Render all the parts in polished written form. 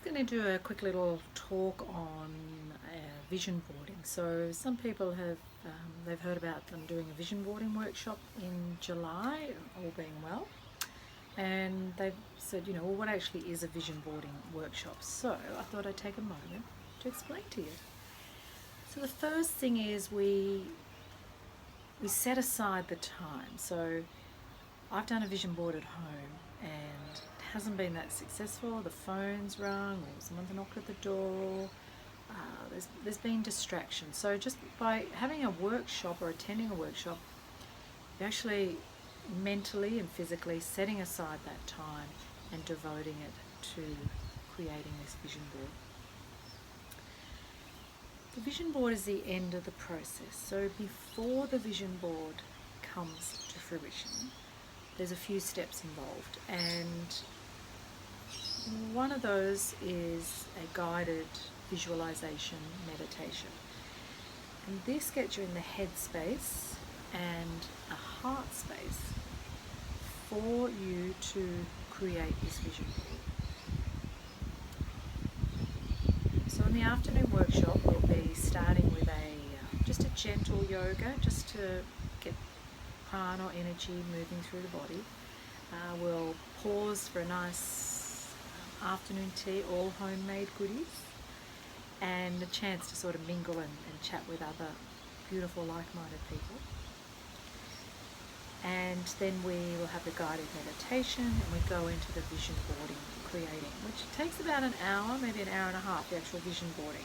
going to do a quick little talk on vision boarding. So some people have they've heard about them doing a vision boarding workshop in July, all being well, and they've said, well, what actually is a vision boarding workshop? So I thought I'd take a moment to explain to you. So the first thing is we set aside the time. So I've done a vision board at home and it hasn't been that successful. The phone's rung or someone's knocked at the door. There's been distractions. So just by having a workshop or attending a workshop, you're actually mentally and physically setting aside that time and devoting it to creating this vision board. The vision board is the end of the process. So before the vision board comes to fruition, there's a few steps involved, and one of those is a guided visualization meditation. And this gets you in the head space and a heart space for you to create this vision board. So in the afternoon workshop, we'll be starting with just a gentle yoga, just to get prana or energy moving through the body. We'll pause for a nice afternoon tea, all homemade goodies, and a chance to sort of mingle and chat with other beautiful like-minded people. And then we will have the guided meditation, and we go into the vision boarding creating, which takes about an hour, maybe an hour and a half, the actual vision boarding.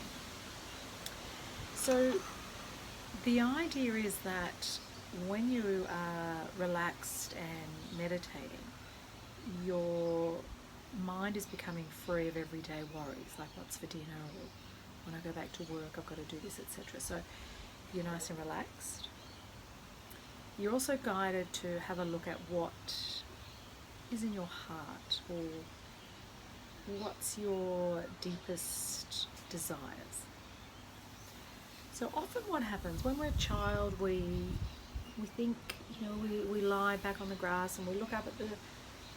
So the idea is that when you are relaxed and meditating, your mind is becoming free of everyday worries, like what's for dinner, or when I go back to work I've got to do this, etc. So you're nice and relaxed. You're also guided to have a look at what is in your heart, or what's your deepest desires. So often what happens when we're a child, we think, we lie back on the grass and we look up at the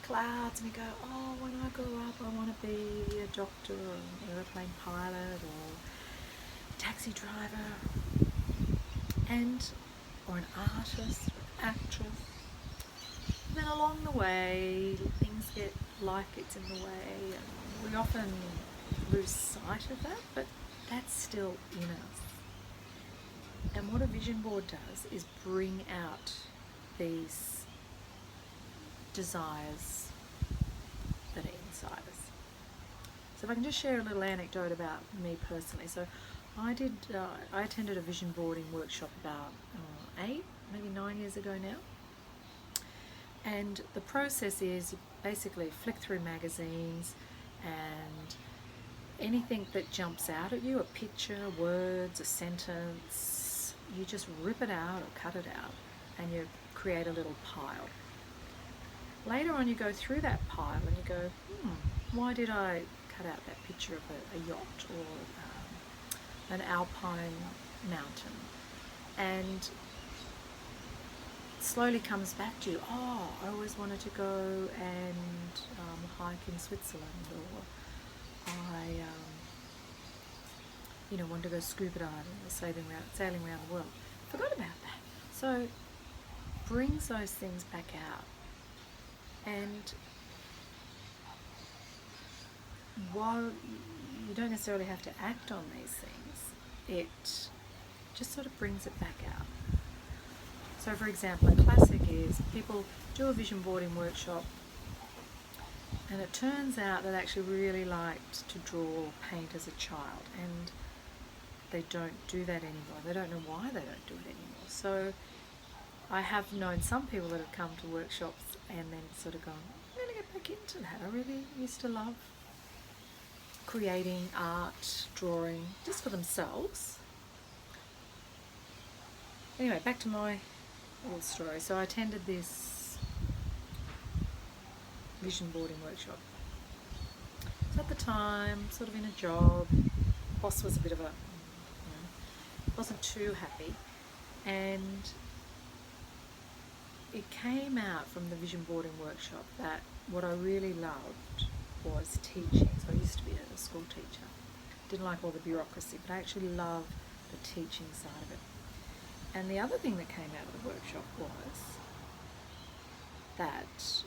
clouds and we go, oh, when I grow up I want to be a doctor or an airplane pilot or a taxi driver, or an artist or an actress. And then along the way life gets in the way, and we often lose sight of that, but that's still in us. And what a vision board does is bring out these desires that are inside us. So if I can just share a little anecdote about me personally. So I attended a vision boarding workshop about 8, maybe 9 years ago now. And the process is you basically flick through magazines, and anything that jumps out at you, a picture, words, a sentence, you just rip it out or cut it out and you create a little pile. Later on you go through that pile and you go, why did I cut out that picture of a yacht or an alpine mountain? And slowly comes back to you, I always wanted to go and hike in Switzerland, or I wanted to go scuba diving or sailing around the world. Forgot about that. So brings those things back out, and while you don't necessarily have to act on these things, it just sort of brings it back out. So for example, a classic is people do a vision boarding workshop, and it turns out that they actually really liked to draw or paint as a child, and they don't do that anymore. They don't know why they don't do it anymore. So I have known some people that have come to workshops and then sort of gone, I'm going to get back into that. I really used to love creating art, drawing, just for themselves. Anyway, back to my little story. So I attended this vision boarding workshop. So at the time, sort of in a job, boss was a bit of wasn't too happy, and it came out from the vision boarding workshop that what I really loved was teaching. So I used to be a school teacher. Didn't like all the bureaucracy, but I actually love the teaching side of it. And the other thing that came out of the workshop was that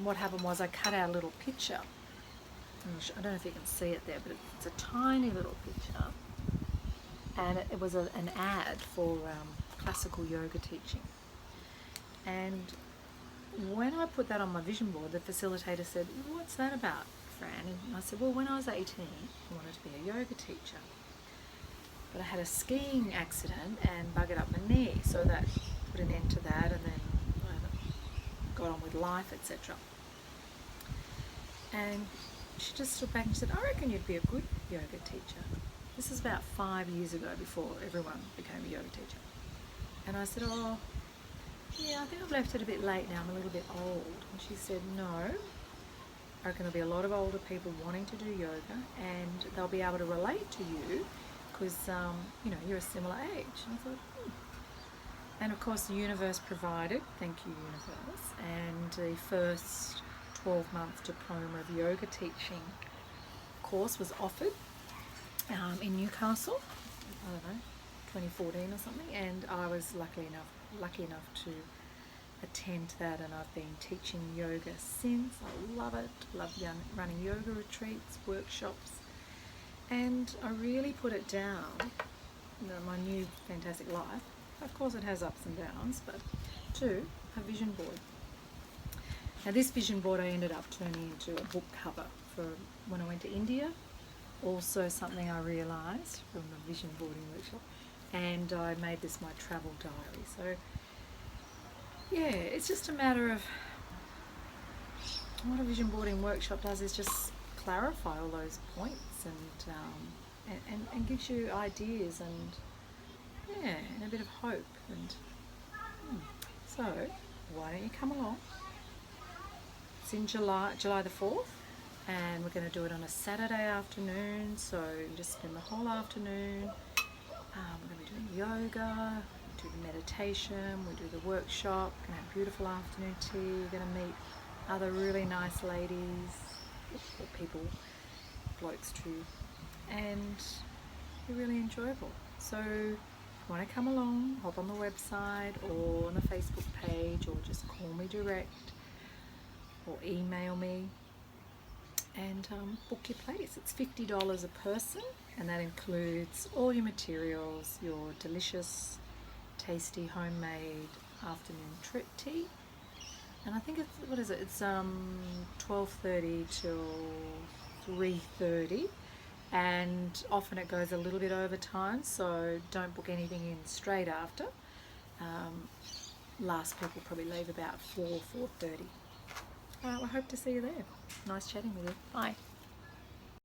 what happened was I cut out a little picture. I don't know if you can see it there, but it's a tiny little picture. And it was an ad for classical yoga teaching. And when I put that on my vision board, the facilitator said, "What's that about, Fran?" And I said, "Well, when I was 18, I wanted to be a yoga teacher. But I had a skiing accident and buggered up my knee, so that put an end to that, and then I got on with life, etc." And she just stood back and said, "I reckon you'd be a good yoga teacher." This is about 5 years ago, before everyone became a yoga teacher. And I said, "Oh, yeah, I think I've left it a bit late now. I'm a little bit old." And she said, "No, I reckon there'll be a lot of older people wanting to do yoga, and they'll be able to relate to you because, you know, you're a similar age." And I thought, And of course the universe provided, thank you universe, and the first 12-month diploma of yoga teaching course was offered in Newcastle, I don't know, 2014 or something, and I was lucky enough to attend that, and I've been teaching yoga since. I love it, love running yoga retreats, workshops, and I really put it down, my new fantastic life. Of course it has ups and downs, but to a vision board. Now this vision board I ended up turning into a book cover for when I went to India. Also something I realised from the vision boarding workshop, and I made this my travel diary. So yeah, it's just a matter of what a vision boarding workshop does is just clarify all those points and gives you ideas and a bit of hope. And so why don't you come along? It's in July the 4th. And we're going to do it on a Saturday afternoon, so you just spend the whole afternoon. We're going to be doing yoga, do the meditation, we do the workshop, we're going to have a beautiful afternoon tea, we're going to meet other really nice ladies, or people, blokes too, and be really enjoyable. So if you want to come along, hop on the website or on the Facebook page, or just call me direct or email me and book your place. It's $50 a person, and that includes all your materials, your delicious, tasty, homemade afternoon tea. And I think it's, what is it? It's 12:30 till 3:30, and often it goes a little bit over time, so don't book anything in straight after. Last people probably leave about 4:30. I hope to see you there. Nice chatting with you. Bye.